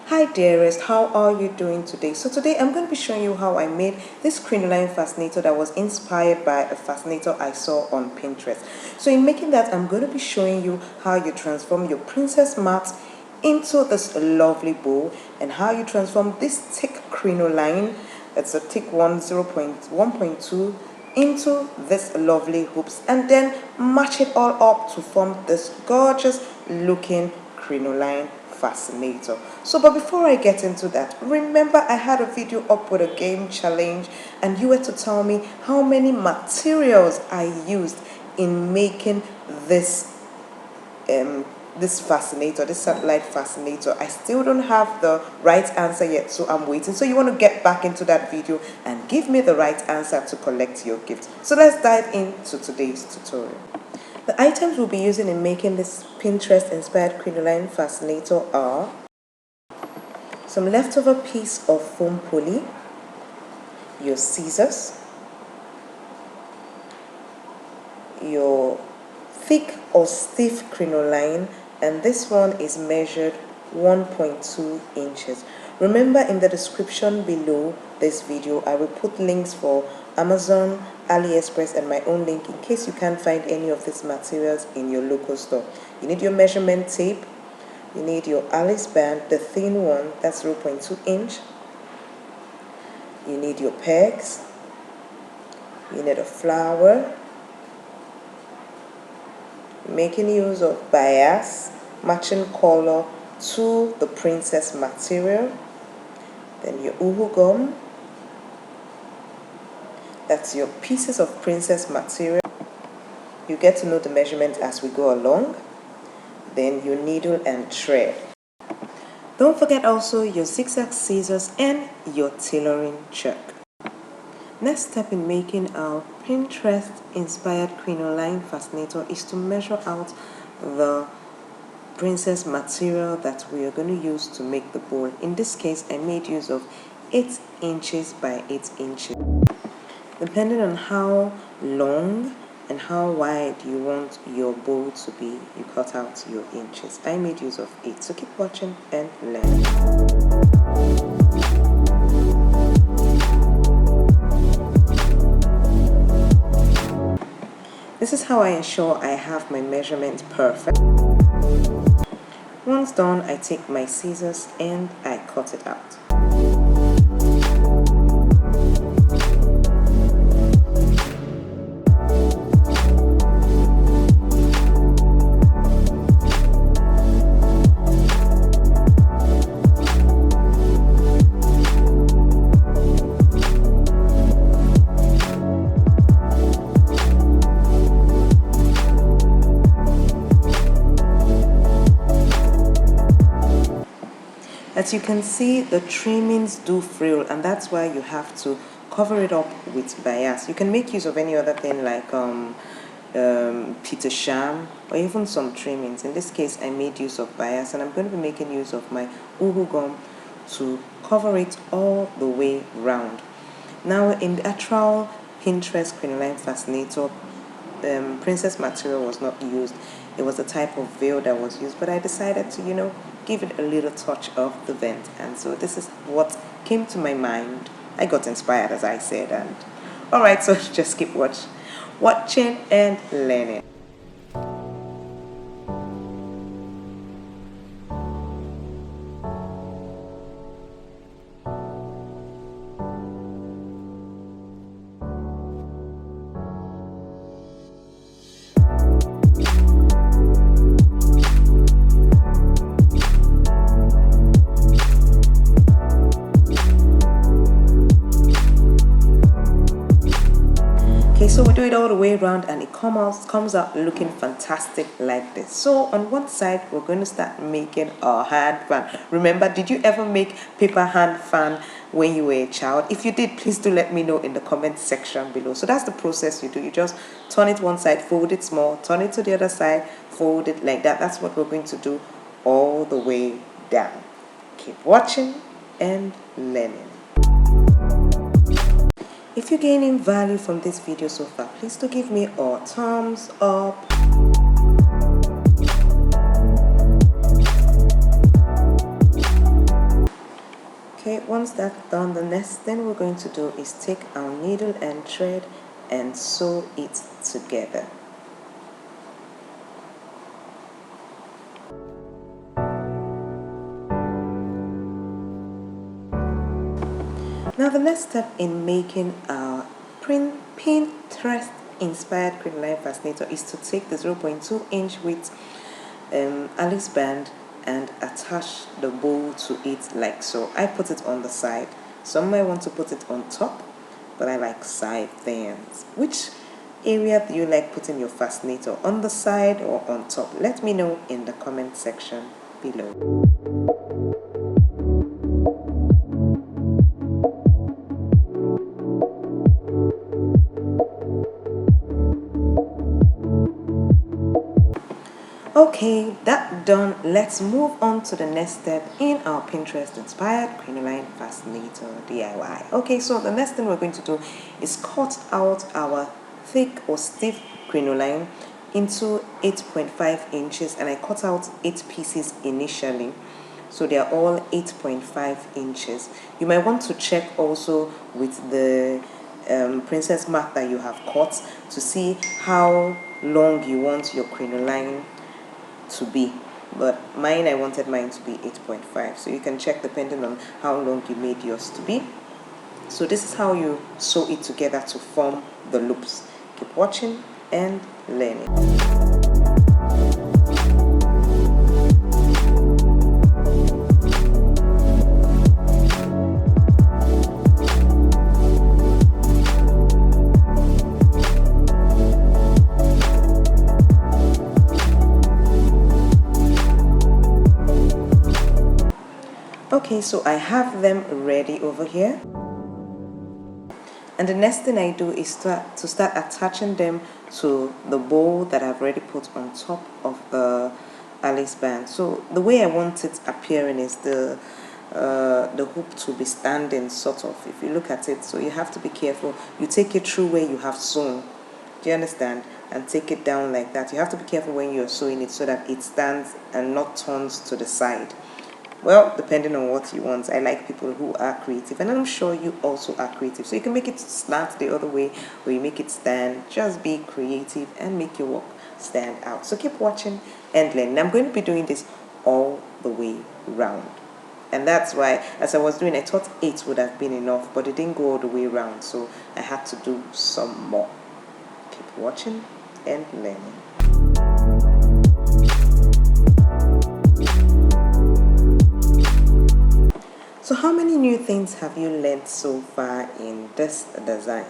Hi dearest, how are you doing today? So today I'm going to be showing you how I made this crinoline fascinator that was inspired by a fascinator I saw on Pinterest. So in making that, I'm going to be showing you how you transform your princess mats into this lovely bow, and how you transform this thick crinoline, it's a thick one, 0.1.2, into this lovely hoops, and then match it all up to form this gorgeous looking crinoline fascinator. So but before I get into that, remember I had a video up with a game challenge, and you were to tell me how many materials I used in making this this fascinator, this satellite fascinator. I still don't have the right answer yet, so I'm waiting. So you want to get back into that video and give me the right answer to collect your gift. So let's dive into today's tutorial. The items we'll be using in making this Pinterest inspired crinoline fascinator are some leftover piece of foam pulley, your scissors, your thick or stiff crinoline, and this one is measured 1.2 inches. Remember, in the description below this video I will put links for Amazon, AliExpress, and my own link in case you can't find any of these materials in your local store. You need your measurement tape, you need your Alice band, the thin one, that's 0.2 inch, you need your pegs, you need a flower, making use of bias, matching color to the princess material, then your uhu gum, that's your pieces of princess material. You get to know the measurement as we go along, then your needle and thread. Don't forget also your zigzag scissors and your tailoring chuck. Next step in making our Pinterest inspired crinoline fascinator is to measure out the princess material that we are going to use to make the bowl. In this case, I made use of 8 inches by 8 inches. Depending on how long and how wide you want your bowl to be, you cut out your inches. I made use of 8, so keep watching and learn. This is how I ensure I have my measurements perfect. Once done, I take my scissors and I cut it out. As you can see, the trimmings do frill, and that's why you have to cover it up with bias. You can make use of any other thing like Peter Sham, or even some trimmings. In this case, I made use of bias, and I'm going to be making use of my uhu gum to cover it all the way round. Now, in the actual Pinterest crinoline fascinator, princess material was not used. It was a type of veil that was used, but I decided to, give it a little touch of the vent, and so this is what came to my mind. I got inspired, as I said, and alright, so just keep watching and learning. Okay, so we do it all the way around, and it comes out looking fantastic like this. So on one side, we're going to start making our hand fan. Remember, did you ever make paper hand fan when you were a child? If you did, please do let me know in the comment section below. So that's the process you do. You just turn it one side, fold it small, turn it to the other side, fold it like that. That's what we're going to do all the way down. Keep watching and learning. If you're gaining value from this video so far, please do give me a thumbs up. Okay, once that's done, the next thing we're going to do is take our needle and thread and sew it together. Now the next step in making our Pinterest inspired crinoline fascinator is to take the 0.2 inch width Alice band and attach the bow to it like so. I put it on the side. Some might want to put it on top, but I like side things. Which area do you like putting your fascinator, on the side or on top? Let me know in the comment section below. Okay, that done, let's move on to the next step in our Pinterest inspired crinoline fascinator DIY. Okay, so the next thing we're going to do is cut out our thick or stiff crinoline into 8.5 inches, and I cut out 8 pieces initially, so they are all 8.5 inches. You might want to check also with the princess mark that you have cut to see how long you want your crinoline to be, but I wanted mine to be 8.5, so you can check depending on how long you made yours to be. So this is how you sew it together to form the loops. Keep watching and learning. Okay, so I have them ready over here, and the next thing I do is to start attaching them to the bow that I've already put on top of the Alice band. So the way I want it appearing is the hoop to be standing sort of, if you look at it. So you have to be careful. You take it through where you have sewn, do you understand, and take it down like that. You have to be careful when you're sewing it so that it stands and not turns to the side. Well, depending on what you want. I like people who are creative, and I'm sure you also are creative. So you can make it slant the other way, or you make it stand. Just be creative and make your work stand out. So keep watching and learn. I'm going to be doing this all the way round, and that's why, as I was doing, I thought 8 would have been enough, but it didn't go all the way round, so I had to do some more. Keep watching and learning. So how many new things have you learned so far in this design?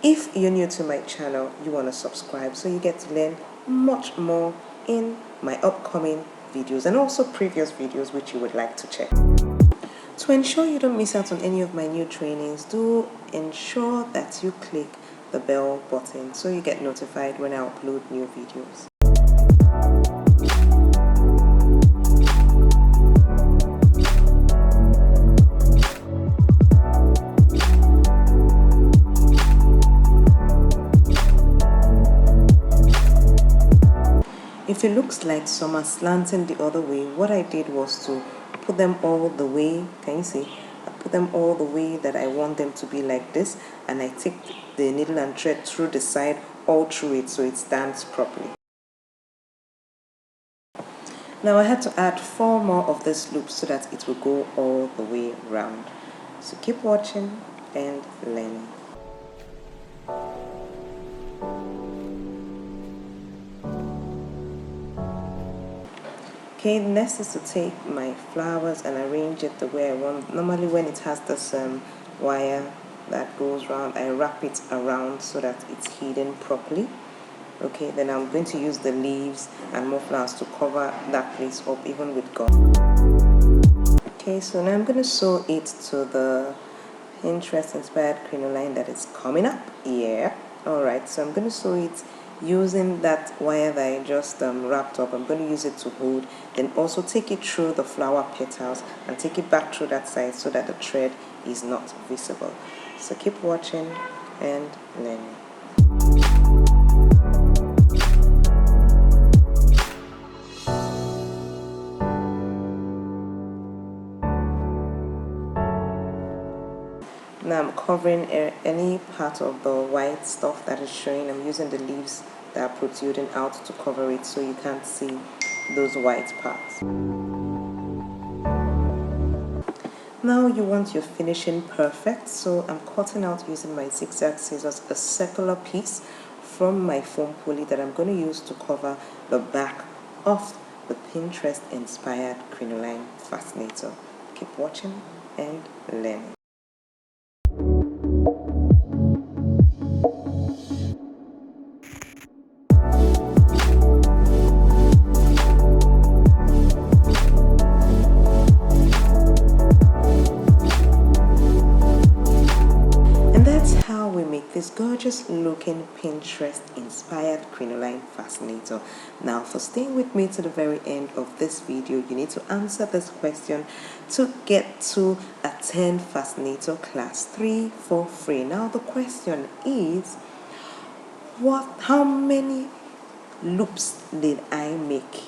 If you're new to my channel, you want to subscribe so you get to learn much more in my upcoming videos and also previous videos which you would like to check. To ensure you don't miss out on any of my new trainings, do ensure that you click the bell button so you get notified when I upload new videos. If it looks like some are slanting the other way, what I did was to put them all the way, can you see? I put them all the way that I want them to be like this, and I take the needle and thread through the side, all through it, so it stands properly. Now I had to add 4 more of this loop so that it will go all the way round. So keep watching and learning. Okay, next is to take my flowers and arrange it the way I want. Normally when it has this wire that goes round, I wrap it around so that it's hidden properly. Okay, then I'm going to use the leaves and more flowers to cover that place up, even with gum. Okay, so now I'm going to sew it to the Pinterest inspired crinoline that is coming up. Yeah, alright, so I'm going to sew it using that wire that I just wrapped up. I'm going to use it to hold, then also take it through the flower petals and take it back through that side so that the thread is not visible. So keep watching and learning. Now I'm covering any part of the white stuff that is showing. I'm using the leaves that are protruding out to cover it so you can't see those white parts. Now you want your finishing perfect, so I'm cutting out using my zigzag scissors a circular piece from my foam pulley that I'm going to use to cover the back of the Pinterest inspired Crinoline Fascinator. Keep watching and learning. We make this gorgeous looking Pinterest inspired Crinoline Fascinator. Now for staying with me to the very end of this video, you need to answer this question to get to attend Fascinator class 3 for free. Now the question is, how many loops did I make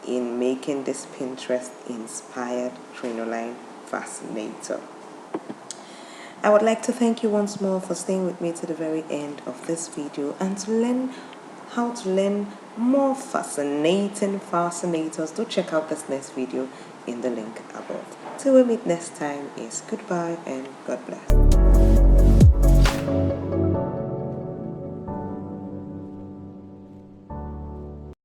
in making this Pinterest inspired Crinoline Fascinator? I would like to thank you once more for staying with me to the very end of this video and to learn how to learn more fascinating fascinators. Do check out this next video in the link above. Till we meet next time is goodbye and God bless.